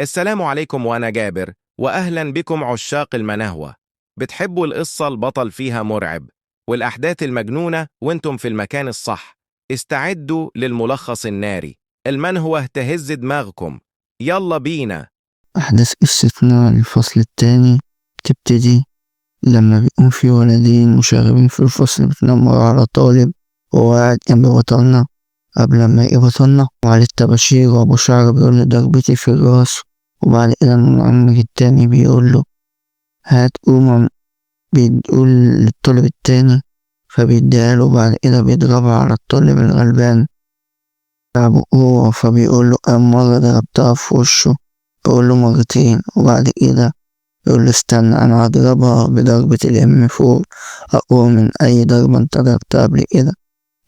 السلام عليكم وأنا جابر، وأهلا بكم عشاق المناهوة. بتحبوا القصة البطل فيها مرعب والأحداث المجنونة وانتم في المكان الصح. استعدوا للملخص الناري، المنهوة تهز دماغكم. يلا بينا. أحداث قصتنا الفصل التاني تبتدي لما بيكون في ولدين مشاغبين في الفصل بيتنمروا على طالب وهو قاعد جنب بطلنا قبل ما يجي بطلنا وعليه الطباشير وأبو شعر بيقول له ضربتي في الراس. وبعد كده المعلم التاني بيقول له هات قومة، بيقول للطالب التاني فبيديها له. بعد كده بيضربها على الطالب الغلبان هو، فبيقول له كم مرة ضربتها في وشه؟ بيقول له مرتين. وبعد كده يقول له استنى أنا هضربها بضربة الM4 أقوى من أي ضربة أنت ضربتها قبل كده.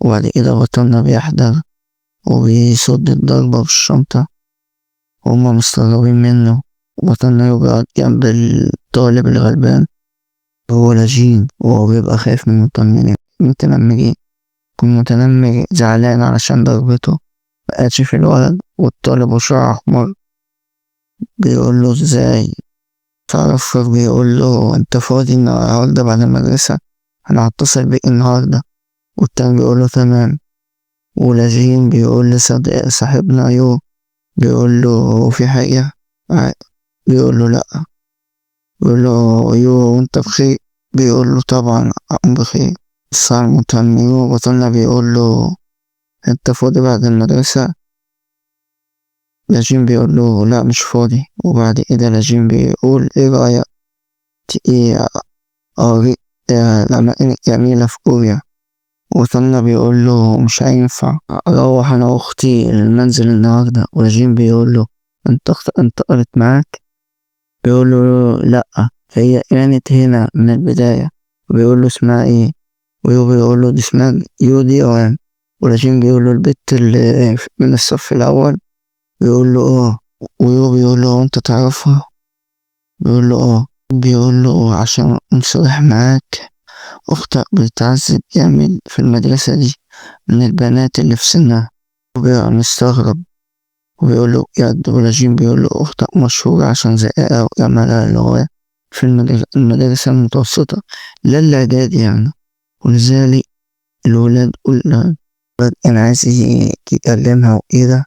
وبعد كده بطلنا بيحضر وبيصد الضربة بالشنطة وهما مستغربين منه. وبطلنا يقعد جنب الطالب الغلبان هو لاجين وهو بيبقى خايف من المتنمرين. يكون متنمر زعلان علشان ضربته مبقتش في الولد، والطالب وشعره أحمر بيقول له ازاي تعرف. بيقول له انت فاضي النهارده بعد المدرسة؟ انا هتصل بيك النهارده. والتاني بيقول له تمام. ولاجين بيقول لصديق صاحبنا يو، بيقول له هو في حاجة؟ بيقول له لأ. بيقول له يو انت بخير؟ بيقول له طبعا أنا بخير. صار مهتم يو. بطلنا بيقول له انت فاضي بعد المدرسة؟ لاجين بيقول له لأ مش فاضي. وبعد كده لاجين بيقول ايه رأيك تيجي أوريك الأماكن الجميلة في كوريا؟ وطلنا بيقول له مش هينفع أروح أنا وأختي المنزل النهاردة. ولاجين بيقول له أنت أختك انتقلت معاك؟ بيقول له لأ هي كانت هنا من البداية. وبيقول له اسمها إيه؟ ويو بيقول له دي اسمها يودي أوان. ولاجين بيقول له البت اللي من الصف الأول؟ بيقول له اه. ويو بيقول له أنت تعرفها؟ بيقول له اه. بيقول له عشان نصرح معاك أختك بتتعذب جامد في المدرسة دي من البنات اللي في سنها. وبيبقى مستغرب وبيقول له بجد. ولاجين بيقول له أختك مشهورة عشان ذكائها وجمالها اللي هو في المدارس المتوسطة لا الإعدادي يعني. ولذلك الولاد كان عايز يكلمها وكده،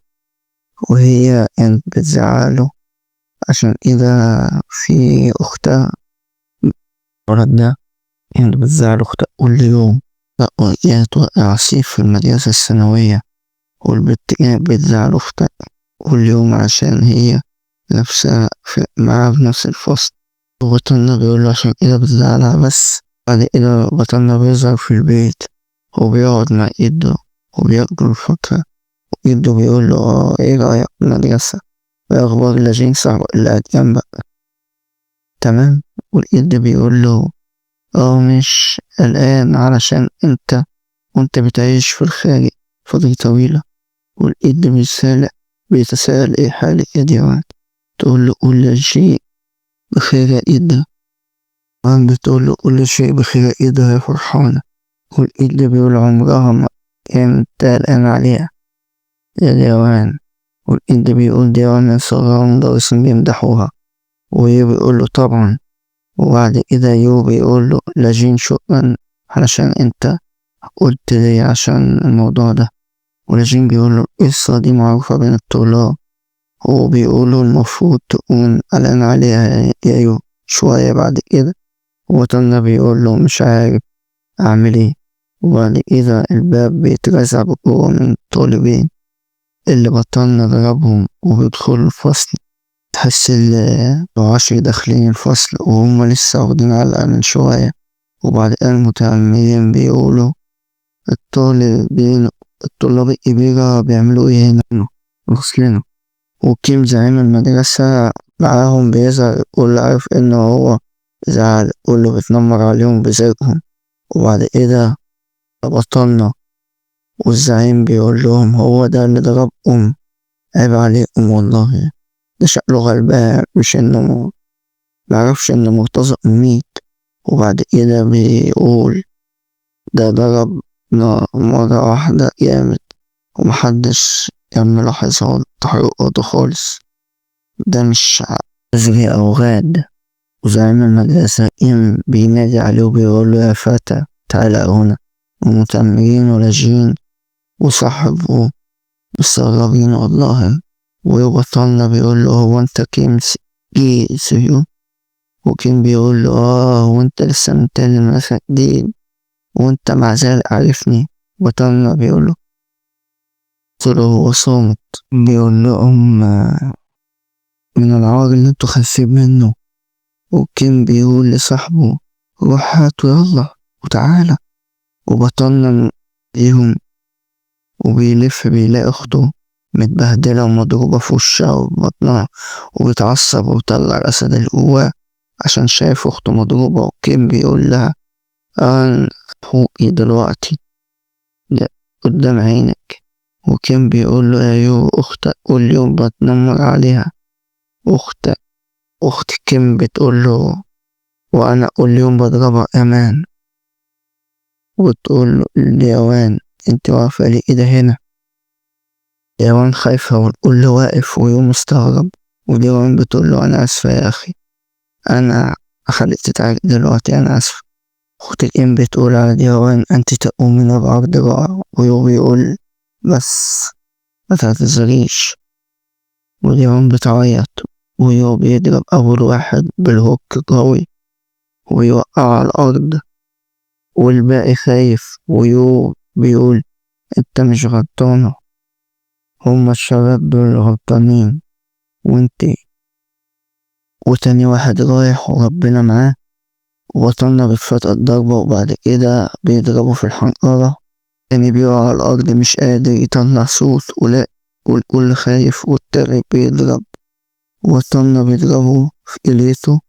وهي كانت بتزعله عشان كده في أختها. الولد ده كانت بتزعل أختها كل يوم. وهي توقع عصير في المدرسة الثانوية، والبت كانت بتزعل أختها كل يوم عشان هي نفسها معاها في نفس الفصل. وبطلنا بيقوله عشان كده بتزعلها بس. بعد كده بطلنا بيظهر في البيت وبيقعد مع جده وبياكلوا الفاكهة. وجده بيقوله ايه رأيك في المدرسة؟ وايه أخبار لاجين صاحبك اللي قاعد جنبك؟ تمام. والجد بيقوله مش قلقان علشان وانت بتعيش في الخارج فترة طويلة. والجد بيتساءل ايه حالك يا ديوان؟ تقول له كل شيء بخير يا إيدا. بتقول له كل شيء بخير يا إيدا يا فرحانة. والإيدا بيقول عمرها ما كانت قلقان عليها يا ديوان. والإيدا بيقول ديوان من صغار المدرسين بيمدحوها. ويو بيقول له طبعا. وبعد كده يو بيقول له لاجين شكرا علشان انت قلت لي عشان الموضوع ده. ولاجين بيقول له القصة دي معروفة بين الطلاب، وبيقولوا المفروض تكون قلقان عليها يا يو شوية. بعد كده وطننا بيقول له مش عارف أعمل إيه. وبعد كده الباب بيترزع بقوة من الطالبين اللي بطلنا ضربهم وبيدخلوا الفصل. تحس العشر داخلين الفصل وهم لسه واخدين علقة من شوية. وبعد كده المتعلمين بيقولوا الطالبين الطلاب الكبيرة بيعملوا إيه هنا في فصلنا. وكيم زعيم المدرسة معاهم بيظهر كل عارف إن هو زعل كله بيتنمر عليهم بزيهم. وبعد كده بطلنا والزعيم بيقول لهم هو ده اللي ضربكم؟ عيب عليكم والله، ده شكله غلبان مش إنه معرفش إن مرتزق مميت. وبعد كده بيقول ده ضربنا مرة واحدة جامد ومحدش كان ملاحظ هو تحركاته خالص. ده مش عذري أو غاد. وزعيم المدرسة بينادي عليه وبيقول له يا فتى تعال هنا. ومتأمرين ولاجين وصاحبه مستغربين والله. وبطلنا بيقول له هو انت جي سيو. وكيم بيقول له هو انت لسه من تاني المدرسة جديد وانت مع ذلك عارفني. بطلنا بيقول له قلت له هو صامت. بيقول لهم من العار اللي انتوا خايفين منه. وكيم بيقول لصاحبه روح هاته يلا وتعالى. وبطلنا ليهم وبيلف بيلاقي أخته متبهدلة ومضروبة في وشها وبطنها وبيتعصب وبيطلع الأسد اللي جواه عشان شايف أخته مضروبة. وكيم بيقول لها أنا حقوقي دلوقتي قدام عينك. وكيم بيقول له أختك كل يوم بتنمر عليها. أخت كيم بتقول له وأنا كل يوم بضربها أمان. وتقول له اليوان انت واقفة ليه كده هنا. يوان خايفة والكل واقف ويوم مستغرب. واليوان بتقول له أنا آسفة يا أخي أنا خليك تتعالج دلوقتي أنا آسفة. أخت الإم بتقول على يوان أنت تؤمن بعرض رائع. ويو بيقول بس ما تعتذريش. واليوان بتعيط. ويو بيضرب أول واحد بالهوك قوي ويوقع على الأرض. والباقي خايف. ويو بيقول انت مش غلطانة هما الشباب دول غلطانين وانتي. وتاني واحد رايح وربنا معاه. وبطلنا بيتفتح الضربة وبعد كده بيضربوا في الحنقرة. تاني بيقع على الأرض مش قادر يطلع صوت ولا والكل خايف والتاني بيضرب. وبطلنا بيضربوا في إليته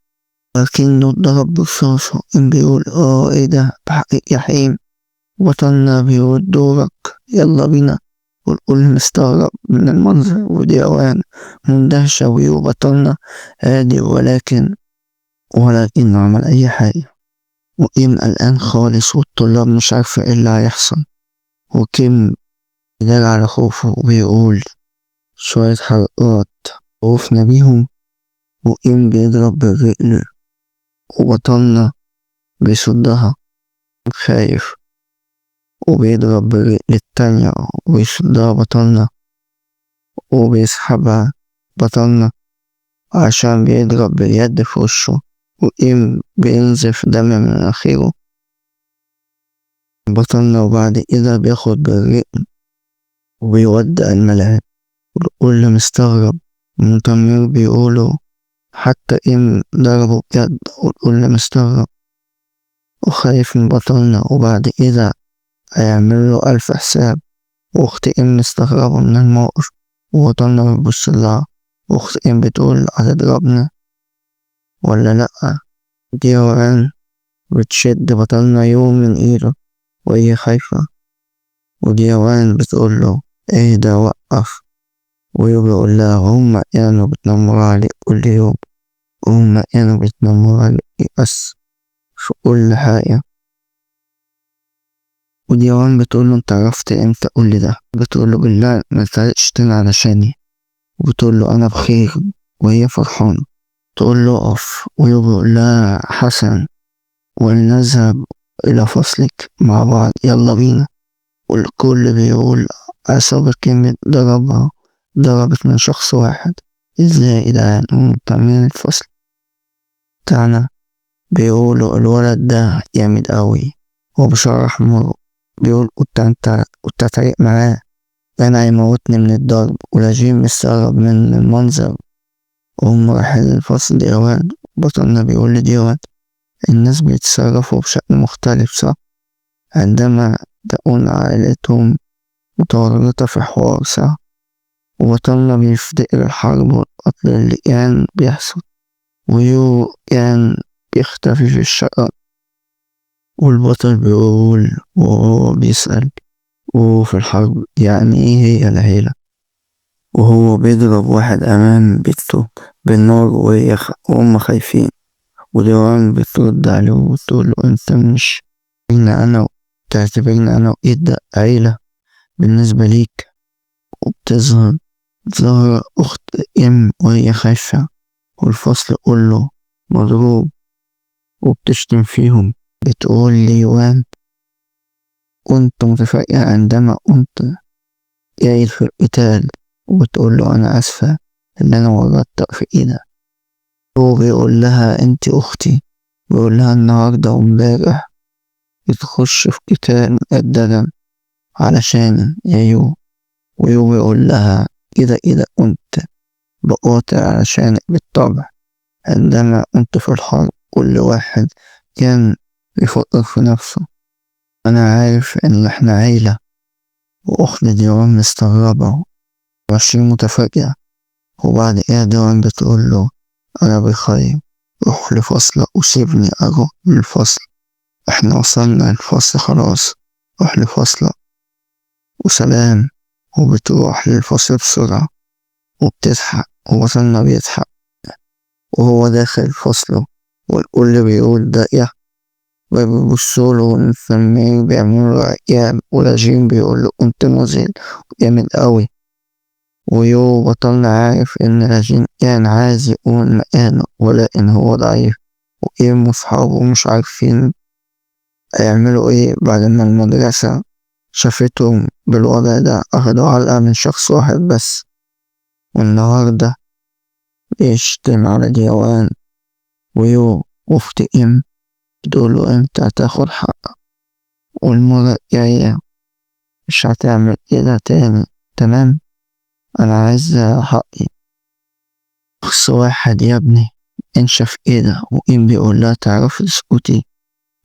لكنه اتضرب برصاصه. بيقول ايه ده بحقك يا حين. وبطلنا بيقول دورك يلا بينا. والكل مستغرب من المنظر ودي أوان مندهشة. وبطلنا هادي ولكن عمل أي حاجة. وكيم قلقان خالص والطلاب مش عارفة ايه اللي هيحصل. وكيم بيدار على خوفه وبيقول شوية حركات خوفنا بيهم. وكيم بيضرب بالرجل وبطلنا بيصدها خايف. وبيضرب بالرجل التانية ويصدها بطلنا وبيسحبها بطلنا عشان بيضرب باليد في وشه. وكيم بينزف دم من مناخيره بطلنا. وبعد كده بياخد بالرقم وبيودع الملاعب. والكل مستغرب. المتمر بيقولوا حتى إم ضربه بجد. والكل مستغرب وخايف من بطلنا. وبعد كده هيعمله 1000 حساب. وأخت إم مستغربة من الموقف وبطلنا بيبص لها. وأخت إم بتقول هتضربنا ولا لأ. دي وان بتشد بطلنا يوم من إيده وهي خايفة. ودي وان بتقول له اهدى وقف. ويقول لها هما كانوا بتنمروا عليك كل يوم. هما كانوا بتنمروا عليك بس في كل حاجة. ودي وان بتقول له انت عرفت امتى قول لي ده. بتقول له بالله ما تتعرقش تاني علشاني. وبتقول له انا بخير وهي فرحانة. تقول له اقف. ويقول لها حسن ولنذهب إلى فصلك مع بعض يلا بينا. والكل بيقول عصابة كلمة ضربت من شخص واحد. ازاي ده متعملين الفصل بتاعنا. بيقولوا الولد ده جامد قوي وبشعر أحمر. بيقول كنت هتعيق معاه كان هيموتني من الضرب. ولاجين مستغرب من المنظر وهم رايحين الفصل. ديوان بطلنا بيقول لديوان الناس بيتصرفوا بشكل مختلف صح عندما تكون عائلتهم متورطة في حوار صح. وبطلنا بيفتكر الحرب والقتل اللي كان بيحصل. ويو كان بيختفي في الشقة. والبطل بيقول وهو بيسأل وفي الحرب يعني ايه هي العيلة. وهو بيضرب واحد أمام بيته بالنار وهم خايفين. وديوان بترد عليه وتقول له انت مش تعتبرني أنا وإيد عيلة بالنسبة ليك. وبتظهر ظهر أخت إم وهي خايفة، والفصل كله مضروب وبتشتم فيهم. بتقول ليوان كنت متفائلة عندما كنت جاي في القتال، وبتقول له أنا آسفة إن أنا ورطت في إيدك. هو بيقول لها أنت أختي، بيقول لها النهاردة وامبارح بتخش في قتال مجددا علشان يا يو. ويو بيقول لها كده كنت بقاتل علشانك بالطبع. عندما كنت في الحرب كل واحد كان يفكر في نفسه. أنا عارف إن إحنا عيلة. وأخت ديوان مستغربة وعشرين متفاجئة. وبعد كده ديوان بتقول له أنا بخير، روح لفصلك وسيبني أروح للفصل، إحنا وصلنا الفصل خلاص، روح لفصلك وسلام. وبتروح للفصل بسرعة وبتضحك، وبطلنا بيضحك وهو داخل فصله، والكل بيقول ده إيه. وبيبصوله والفنانين بيعملوا عقاب، ولاجين بيقول له كنت نازل جامد أوي. ويو بطلنا عارف إن لاجين كان عايز يكون مكانه، ولكن هو ضعيف، وإيم وصحابه مش عارفين هيعملوا إيه بعد ما المدرسة شافتهم بالوضع ده. أخدوا علقة من شخص واحد بس، والنهاردة بيشتم على ديوان. ويو أخت إم بتقوله أنت هتاخد حقك، والمرة الجاية مش هتعمل كده تاني، تمام؟ أنا عايز حقي. شخص واحد يا ابني انشف ايده. وإم بيقول لها تعرفي تسكتي؟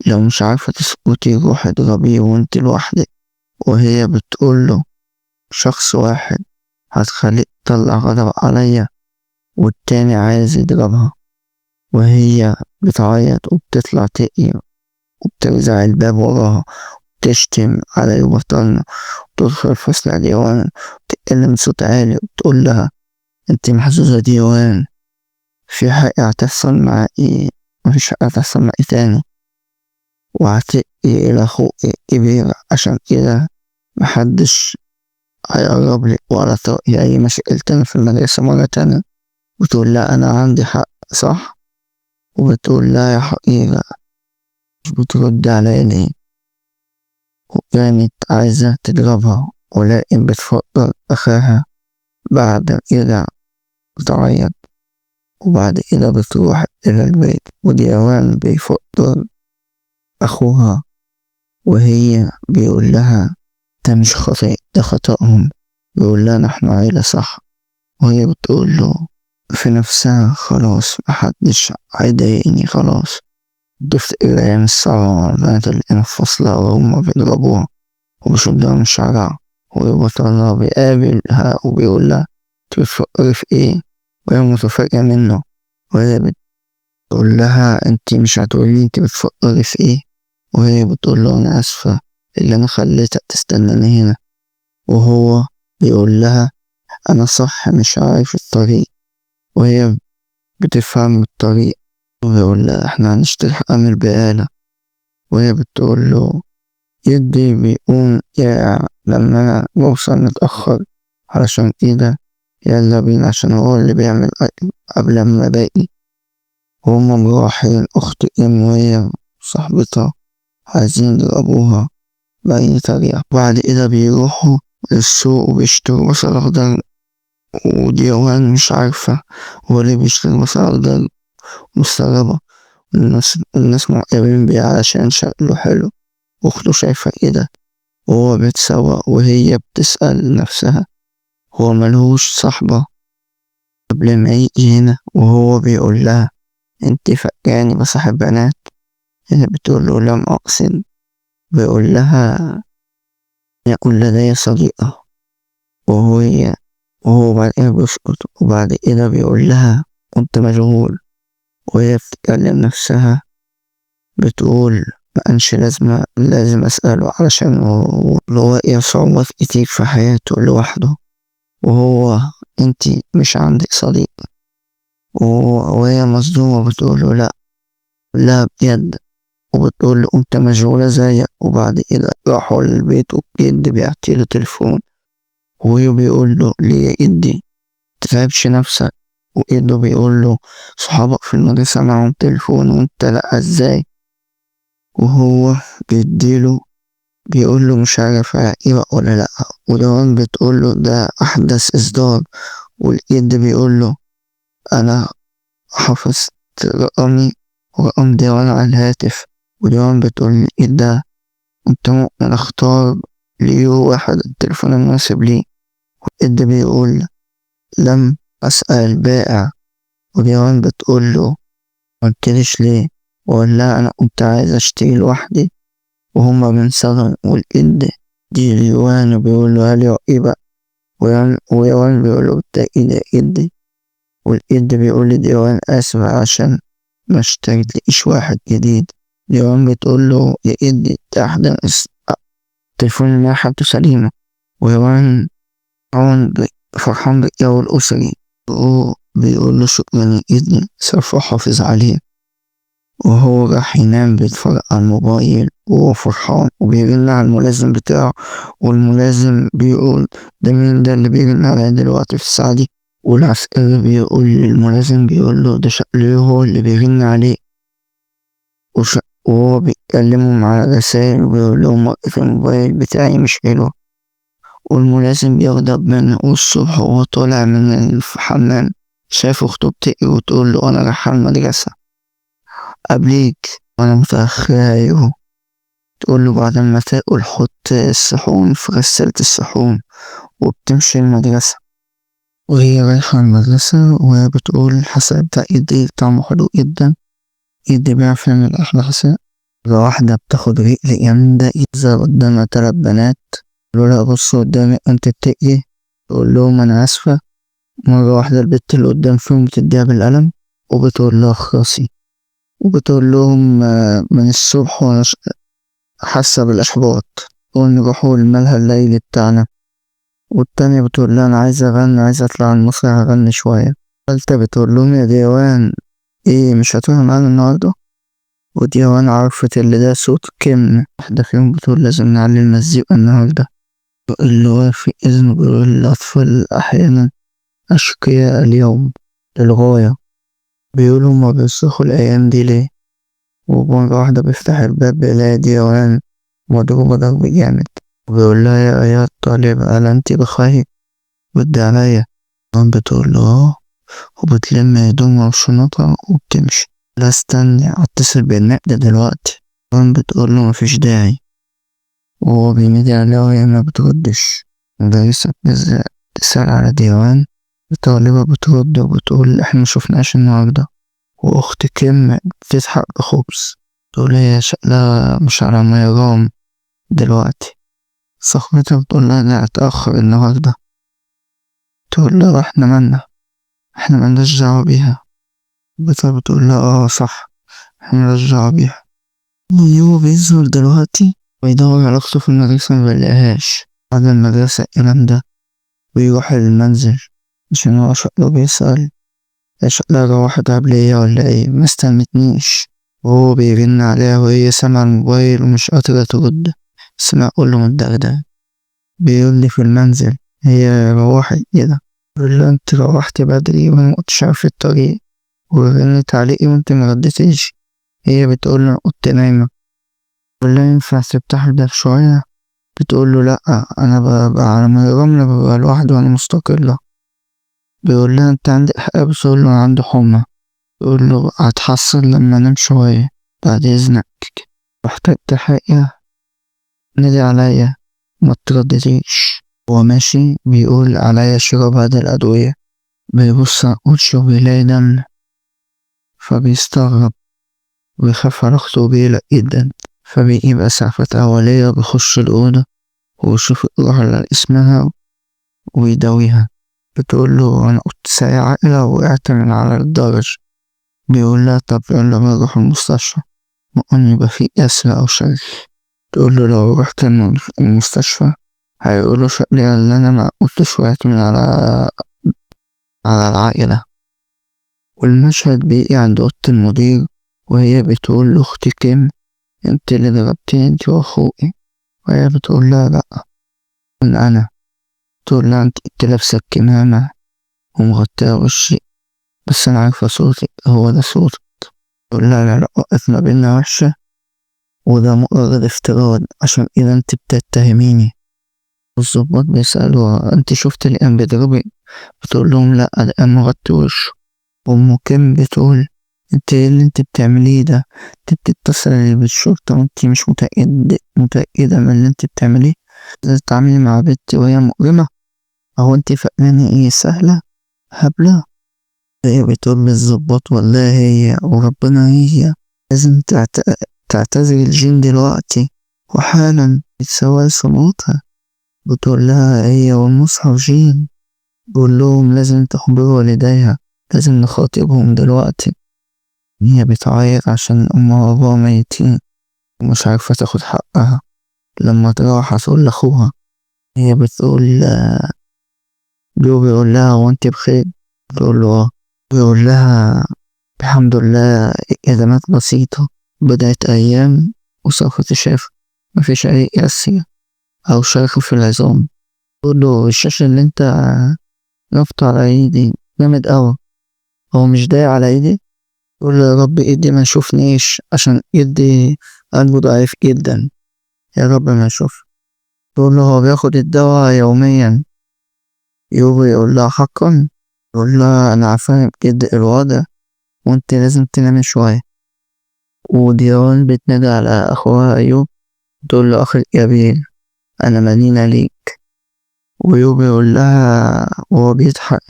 لو مش عارفة تسكتي روحي اضربيه وانت لوحدك. وهي بتقول له شخص واحد هتخليك تطلع غضب عليا، والتاني عايز يضربها. وهي بتعيط وبتطلع تقي وبترزع الباب وراها، تشتم على البطلة، وتدخل الفصل على ديوان وتتكلم بصوت عالي وبتقول لها انت محظوظة ديوان، في حاجة هتحصل معاكي، مفيش حاجة هتحصل معاكي تاني، وهتقي إلى أخوك الكبير، عشان كده محدش هيقرب لك ولا تلاقي أي مشاكل تاني في المدرسة مرة تانية. بتقول لها أنا عندي حق صح؟ وبتقول لها يا حقيقة مش بترد عليا ليه؟ وكانت عايزة تضربها، ولكن بتفضل أخاها. بعد كده بتعيط، وبعد كده بتروح إلى البيت، وديوان بيفضل أخوها، وهي بيقول لها ده مش خطأ، ده خطأهم. بيقول لها نحن عيلة صح. وهي بتقول له في نفسها خلاص محدش هيضايقني خلاص. بتفتكر الأيام الصعبة مع البنات اللي كانوا في فصلها وهما بيضربوها وبيشدوها من شعرها. وبطلها بيقابلها وبيقول لها انت بتفكري في ايه؟ وهي متفاجئة منه. وهي بتقول لها انت مش هتقولي انت بتفكري في ايه؟ وهي بتقول له انا اسفة اللي انا خليتك تستناني هنا. وهو بيقول لها انا صح مش عارف الطريق. وهي بتفهم الطريق، وبيقول لها احنا هنشتري حقن البقالة. وهي بتقول له يدي بيقوم جائع لما أنا بوصل متأخر، علشان كده يلا بينا عشان هو اللي بيعمل أكل قبل ما باقي. وهما مروحين أخت إم وهي صاحبتها عايزين يضربوها بأي طريقة. بعد كده بيروحوا السوق وبيشتروا بصل أخضر، وديوان مش عارفة هو ليه بيشتري بصل أخضر، مستغربة. الناس معجبين بيه علشان شكله حلو، وأخته شايفة كده. وهو بيتسوق وهي بتسأل نفسها هو ملهوش صاحبة قبل ما يجي هنا. وهو بيقول لها انت فاكراني بصاحب بنات؟ هي بتقول له لم أقصد. بيقول لها يكون لدي صديقة. وهو بعد كده بيسكت، وبعد كده بيقول لها كنت مشغول. وهي بتتكلم نفسها بتقول مكانش لازم أسأله علشان هو واقع صعوبات كتير في حياته لوحده. وهو انتي مش عندك صديق. وهي مصدومة بتقوله لا، لا بجد. وبتقول انت مشغولة زيك. وبعد كده راحوا للبيت، وجد بيعطيله تليفون، وهو بيقول له ليه يا جدي؟ متتعبش نفسك. وإيده بيقول له صحابك في المدرسة معهم تليفون وانت لأ ازاي؟ وهو بيديله بيقول له مش عارف هيعجبك ولا لأ. ودوان بتقول له ده أحدث إصدار. والإيد بيقول له أنا حفظت رقمي ورقم ديوان على الهاتف. وديوان بتقول لي إيه ده؟ انت ممكن اختار ليو واحد التليفون المناسب ليه. وإيد بيقول لم أسأل البائع. وديوان بتقول له مقلتليش ليه؟ وقال لها أنا كنت عايز أشتري لوحدي وهما بنصغر. والإيد دي ليوان وبيقول له هل إيه بقى؟ ويوان بيقول له بالتأكيد يا إيد. والإيد بيقول لي ديوان آسف عشان ما اشتريتليش واحد جديد. ديوان بتقول له يا إيد ده أحدث التليفون اللي حالته سليمة. ويوان فرحان بالجو الأسري. بيقول له شكرا يا إيد سوف أحافظ عليه. وهو راح ينام بيتفرج على الموبايل وهو فرحان وبيرن على الملازم بتاعه. والملازم بيقول ده مين ده اللي بيرن عليا دلوقتي في الساعة دي؟ والعسكري بيقول للملازم بيقول له ده شكله هو اللي بيرن عليه. وهو بيتكلموا على رسائل وبيقول لهم وقت الموبايل بتاعي مش حلو. والملازم بيغضب منه. والصبح وهو طالع من الحمام شاف أخته بتقري وتقول له أنا رايحة المدرسة قبليك وأنا متأخرة أيوه. تقول له بعد ما تاكل حط الصحون في غسالة الصحون. وبتمشي المدرسة. وهي رايحة المدرسة وهي بتقول الحساء بتاع إيدي طعمه حلو جدا. إيدي بيعرف يعمل أحلى حساء. مرة واحدة بتاخد ريق جامدة إيزا قدامها 3 بنات. تقول لها بصوا قدامي أنت بتقري. تقول لهم أنا آسفة. مرة واحدة البت اللي قدام فيهم بتديها بالقلم وبتقول لها اخرسي. وبتقول لهم من الصبح وأنا حاسة بالإحباط ونروحوا الملهى الليلي بتاعنا. والتانية بتقول لها أنا عايزة أغني عايزة أطلع على المسرح أغني شوية. التالتة بتقول لهم يا ديوان إيه مش هتروحوا معانا النهاردة؟ وديوان عرفت اللي ده صوت كيم. واحدة فيهم بتقول لازم نعلي المزيكا النهاردة. اللي هو في إذن بيقول الأطفال أحيانا أشقياء اليوم للغاية. بيقولوا هما بيصرخوا الأيام دي ليه. ومرة واحدة بيفتح الباب بيلاقي ديوان مضروبة ضرب جامد. وبيقول لها يا أيها الطالبة هل أنت بخير؟ رد عليا. ديوان بتقول له اه. وبتلم هدومها وشنطها وبتمشي. لا استني هتصل بالنقد دلوقتي. ديوان بتقول له مفيش داعي. وهو بينادي عليها وهي ما بتردش. مدرسة بتسأل على ديوان. الطالبة بترد وبتقول احنا مشوفناش النهاردة. وأخت كيم بتضحك بخبز. تقول هي شكلها مش على ما يرام دلوقتي. صاحبتها بتقول لها لا اتأخر النهاردة. تقول لها احنا ملناش دعوة بيها. بتقول لها اه صح احنا ملناش دعوة بيها. يو بيظهر دلوقتي ويدور على أخته في المدرسة مبيلاقيهاش. بعد المدرسة الكلام ده ويروح المنزل عشان هو شكله بيسأل شكلها روحت قبليا ولا ايه مستنتنيش. وهو بيرن عليها وهي سامعة الموبايل ومش قادرة ترد. سمع كله متدغدغ. بيقولي في المنزل هي روحت كده. بيقول له انت روحتي بدري وانا مكنتش عارف الطريق ورنت عليكي وانت مردتيش. هي بتقول له انا كنت نايمة. بيقول لها ينفع تفتح الباب شوية؟ بتقول له لأ أنا ببقى على ما الرملة ببقى لوحدي وأنا مستقلة. بيقول لها أنت عندك حق بتقول له أنا عندي حمى. بيقول له هتحصل لما أنام شوية بعد إذنك. محتاجت حاجة نادي عليا ما تردديش. هو ماشي بيقول عليا شرب هذا الأدوية. بيبص على وشه بيلاقي دم فبيستغرب ويخاف على أخته وبيقلق جدا. فبيجيب إسعافات أولية بيخش الأوضة ويشوف الروح على اسمها ويداويها. بتقول له أنا كنت سايق عقلة وقعت من على الدرج. بيقول لها طب يلا نروح المستشفى ممكن يبقى فيه كسر أو شلل. تقول له لو رحت المستشفى هيقولوا شكلي اللي أنا ما قلتش وقعت من على العائلة. والمشهد بيجي عند أوضة المدير وهي بتقول له أختي كيم انت اللي ضربتني انت وأخوكي. وهي بتقول لها لأ أنا. تقول لها انت لابسة الكمامة ومغطية وشي، بس أنا عارفة صوتي هو ده صوتك. تقول لها العلاقة ما بينا وحشة وده مجرد افتراض عشان إذا انت بتتهميني. والظباط بيسألوها انت شفت الآن بيضربك؟ بتقول لهم لأ الآن مغطي وشه. أم كيم بتقول انت ايه اللي انت بتعمليه ده؟ انت بتتصلي بالشرطة وانت مش متأكدة من اللي انت بتعمليه؟ تتعاملي مع بنت وهي مؤلمة؟ أو انت فاكراني ايه سهلة هبلة؟ هي بتقول للظباط والله هي وربنا هي لازم تعتذري الجين دلوقتي وحالا يتسوى صموتها. بتقول لها هي والمصحف جين، بقول لهم لازم تخبروا والديها، لازم نخاطبهم دلوقتي. هي بتعيط عشان أمها وأبوها ميتين ومش عارفة تاخد حقها. لما تروح هتقول لأخوها، هي بتقول جو بيقول لها هو انت بخير؟ بتقول له اه. بيقول لها الحمد لله إدامات بسيطة، بدأت أيام وسوف تشاف، مفيش أي أسية أو شرخ في العظام. بتقول له الشاشة اللي انت ربطه على ايدي جامد أوي، هو مش ضايق على ايدي؟ يقول له يا رب ايدي ما يشوفنيش عشان ايدي قلبه ضعيف جدا، يا رب ما يشوف. تقول له هو بياخد الدواء يوميا؟ يقول لها حقا؟ يقول لها انا عارفة بجد الوضع وانت لازم تنامي شوية. وديان بتنادي على اخوها ايوب، تقول له اخي الكبير انا مدينة ليك. ويوب يقول لها وهو بيضحك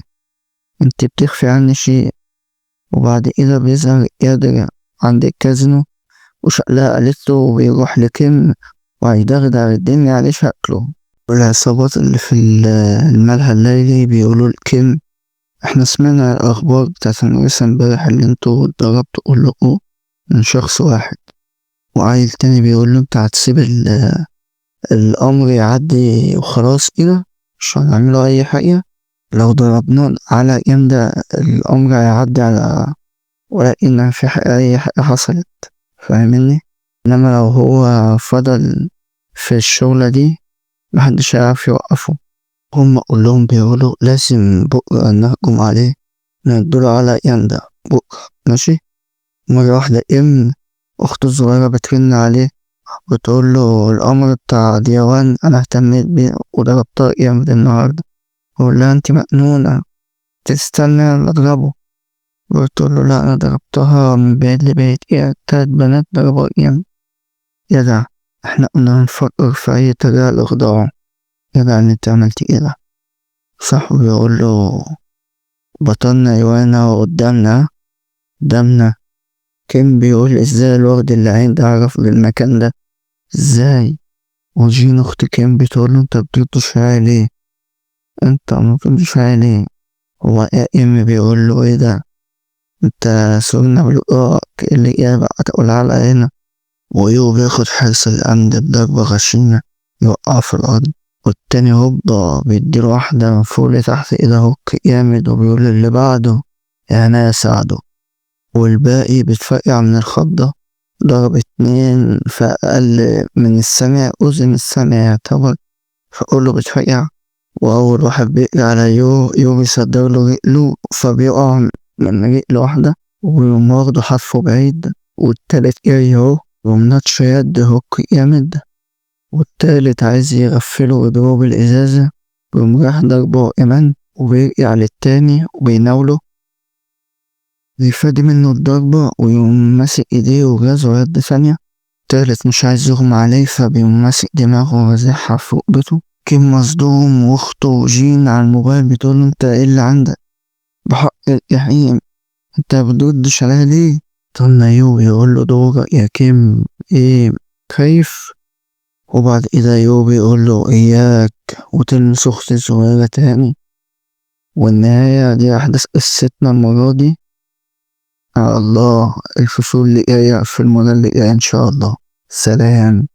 انت بتخفي عني شيء. وبعد كده بيظهر قادر عند الكازينو وشقلها قالت له وبيروح لكيم وهيدغدغ الدنيا عليه شكله. والعصابات اللي في الملهى الليلي بيقولوا لكيم احنا سمعنا الأخبار بتاعت المدرسة امبارح اللي انتوا اتضربتوا كلكوا من شخص واحد. وعيل تاني بيقول له انت هتسيب الأمر يعدي وخلاص كده مش هنعمله أي حاجة؟ لو ضربناه على جامدة الأمر هيعدي على ولكن في أي حاجة حصلت، فاهمني؟ إنما لو هو فضل في الشغلة دي محدش هيعرف يوقفه. هم كلهم بيقولوا لازم بكرة نهجم عليه ندوله على يندة بكرة ماشي. مرة واحدة أخته الصغيرة بترن عليه وتقول له الأمر بتاع ديوان أنا اهتميت بيه وضربتها جامد النهاردة. بقول لها انتي مجنونة تستنى ولا أضربه؟ بتقول له لا أنا ضربتها من بعيد لبعيد، ايه 3 بنات ضربوا جامد. جدع احنا كنا بنفكر في أي طريقة لإخضاعه، جدع إن انت عملت كده. صاحبه بيقول له بطلنا يوانا قدامنا. كان بيقول ازاي الواد اللي عين ده عرف بالمكان ده ازاي؟ وجين اخت كان بتقول له انت بتردش عليا ليه؟ انت ما بتردش عليا ليه؟ هو بيقول له ايه ده؟ انت سورنا بالقاك اللي جاب هتقول على هنا. ويو بياخد حرص الأمن بضربة غشيمة يوقعه في الأرض. والتاني هوبا بيديله واحدة من فوق لتحت ايده هوك جامد وبيقول اللي بعده يا ناس ساعده. والباقي بيتفقع من الخضة، ضرب 2 في أقل من السمع أذن السمع يعتبر، فكله بيتفقع. وأول واحد بيقع على يو بيصدر له رجله فبيقع من رجل واحدة ويقوم واخده حدفه بعيد. والتالت جاي اهو يقوم ناتش يد هوك جامد. والتالت عايز يغفله ويضربه بالإزازة ويقوم راح ضربه كمان وبيرجع للتاني وبيناوله بيفادي منه الضربة ويقوم ماسك ايديه وغازه يد ثانية. التالت مش عايز يغمى عليه فبيقوم ماسك دماغه ورازعها في رقبته. كيم مصدوم واخته جين على الموبايل بتقول انت ايه اللي عندك بحق الجحيم، انت بتردش عليها ليه؟ طلع يو يقول له دورك يا كيم ايه خايف؟ وبعد كده يو بيقول له اياك وتلمس اختي الصغيرة تاني. والنهاية دي احداث قصتنا المرة دي. الله الفصول اللي جاية في المرة اللي جاية ان شاء الله. سلام.